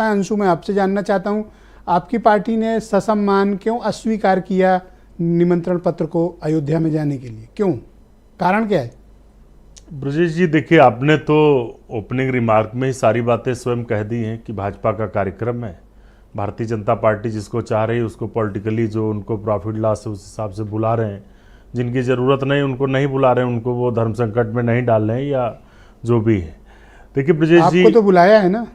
सकता है। अंशु, मैं आपसे जानना चाहता हूं, आपकी पार्टी ने ससम्मान क्यों अस्वीकार किया निमंत्रण पत्र को अयोध्या में जाने के लिए? क्यों, कारण क्या है? ब्रजेश जी, देखिए, आपने तो ओपनिंग रिमार्क में ही सारी बातें स्वयं कह दी हैं कि भाजपा का कार्यक्रम है। भारतीय जनता पार्टी जिसको चाह रही है उसको पॉलिटिकली जो उनको प्रॉफिट लॉस है उस हिसाब से बुला रहे हैं। जिनकी ज़रूरत नहीं उनको नहीं बुला रहे हैं, उनको वो धर्म संकट में नहीं डाल रहे हैं या जो भी है। देखिए ब्रजेश जी, आपको तो बुलाया है ना?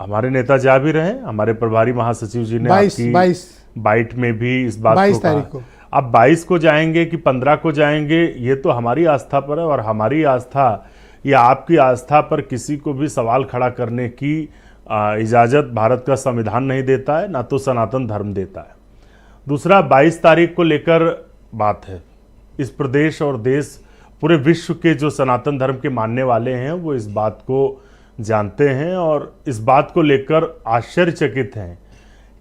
हमारे नेता जा भी रहे हैं, हमारे प्रभारी महासचिव जी ने 22 बाइट में भी इस बात 22 को तारीख कहा। को। अब 22 को जाएंगे कि 15 को जाएंगे, ये तो हमारी आस्था पर है, और हमारी आस्था या आपकी आस्था पर किसी को भी सवाल खड़ा करने की इजाज़त भारत का संविधान नहीं देता है, ना तो सनातन धर्म देता है। दूसरा, 22 तारीख को लेकर बात है, इस प्रदेश और देश पूरे विश्व के जो सनातन धर्म के मानने वाले हैं वो इस बात को जानते हैं और इस बात को लेकर आश्चर्यचकित हैं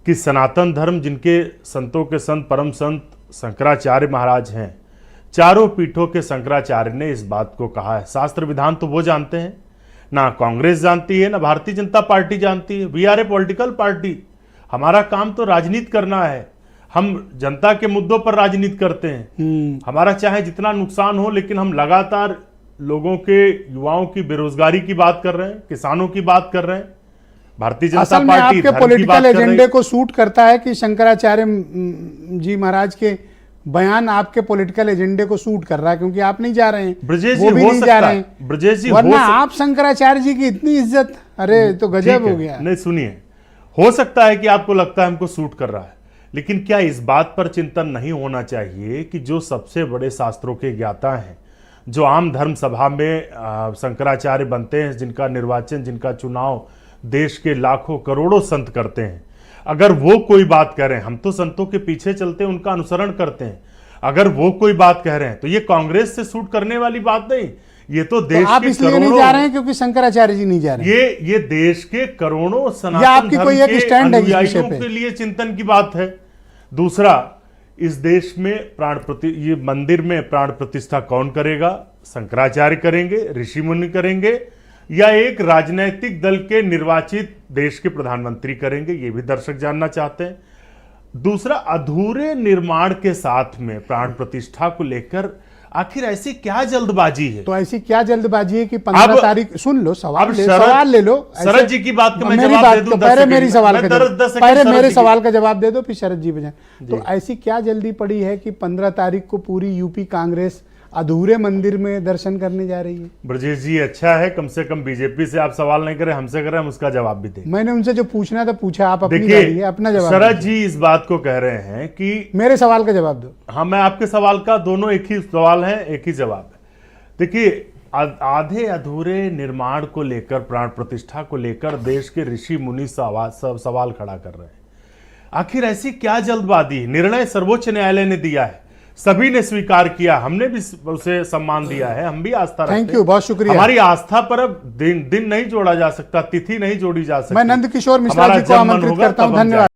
कि सनातन धर्म, जिनके संतों के संत परम संत शंकराचार्य महाराज हैं, चारों पीठों के शंकराचार्य ने इस बात को कहा है। शास्त्र विधान तो वो जानते हैं, ना कांग्रेस जानती है, ना भारतीय जनता पार्टी जानती है। We are a political party, हमारा काम तो राजनीति करना है। हम जनता के मुद्दों पर राजनीति करते हैं। हमारा चाहे जितना नुकसान हो, लेकिन हम लगातार लोगों के, युवाओं की बेरोजगारी की बात कर रहे हैं, किसानों की बात कर रहे हैं। भारतीय जनता पार्टी आपके पॉलिटिकल एजेंडे को सूट करता है कि शंकराचार्य जी महाराज के बयान आपके पॉलिटिकल एजेंडे को सूट कर रहा है, क्योंकि आप नहीं जा रहे हैं, ब्रजेश वो जी भी हो नहीं सकता जा रहे हैं। ब्रजेश जी, वरना आप शंकराचार्य जी की इतनी इज्जत, अरे तो गजब हो गया। नहीं, सुनिए, हो सकता है कि आपको लगता है हमको सूट कर रहा है, लेकिन क्या इस बात पर चिंतन नहीं होना चाहिए कि जो सबसे बड़े शास्त्रों के ज्ञाता हैं, जो आम धर्म सभा में शंकराचार्य बनते हैं, जिनका निर्वाचन, जिनका चुनाव देश के लाखों करोड़ों संत करते हैं, अगर वो कोई बात कह रहे हैं, हम तो संतों के पीछे चलते हैं, उनका अनुसरण करते हैं, अगर वो कोई बात कह रहे हैं तो ये कांग्रेस से सूट करने वाली बात नहीं, ये तो देश आप के इसलिए नहीं जा रहे हैं क्योंकि शंकराचार्य जी नहीं जा रहे हैं। ये देश के करोड़ों सनातन आपकी कोई एक स्टैंड है इस विषय पे? के लिए चिंतन की बात है। दूसरा, इस देश में ये मंदिर में प्राण प्रतिष्ठा कौन करेगा? शंकराचार्य करेंगे, ऋषि मुनि करेंगे, या एक राजनैतिक दल के निर्वाचित देश के प्रधानमंत्री करेंगे? ये भी दर्शक जानना चाहते हैं। दूसरा, अधूरे निर्माण के साथ में प्राण प्रतिष्ठा को लेकर आखिर ऐसी क्या जल्दबाजी है? तो ऐसी क्या जल्दबाजी है कि 15 तारीख, सुन लो, सवाल ले लो। शरद जी की बात का मैं मेरी जवाब बात दे दूं, पहले मेरे सवाल का जवाब दे दो, फिर शरद जी बजाएं। तो ऐसी क्या जल्दी पड़ी है कि 15 तारीख को पूरी यूपी कांग्रेस अधूरे मंदिर में दर्शन करने जा रही है? ब्रजेश जी, अच्छा है, कम से कम बीजेपी से आप सवाल नहीं करें, हमसे करें, हम उसका जवाब भी दें। मैंने उनसे जो पूछना था पूछा, आप देखिए, अपना जवाब। शरद जी इस बात को कह रहे हैं कि मेरे सवाल का जवाब दो। हाँ, मैं आपके सवाल का, दोनों एक ही सवाल है, एक ही जवाब है। देखिए, आधे अधूरे निर्माण को लेकर, प्राण प्रतिष्ठा को लेकर देश के ऋषि मुनि सवाल खड़ा कर रहे हैं। आखिर ऐसी क्या जल्दबाजी? निर्णय सर्वोच्च न्यायालय ने दिया है, सभी ने स्वीकार किया, हमने भी उसे सम्मान दिया है, हम भी आस्था रखते हैं। थैंक यू, बहुत शुक्रिया। हमारी आस्था पर अब दिन नहीं जोड़ा जा सकता, तिथि नहीं जोड़ी जा सकती। मैं नंद किशोर मिश्रा जी को आमंत्रित करता हूं। धन्यवाद।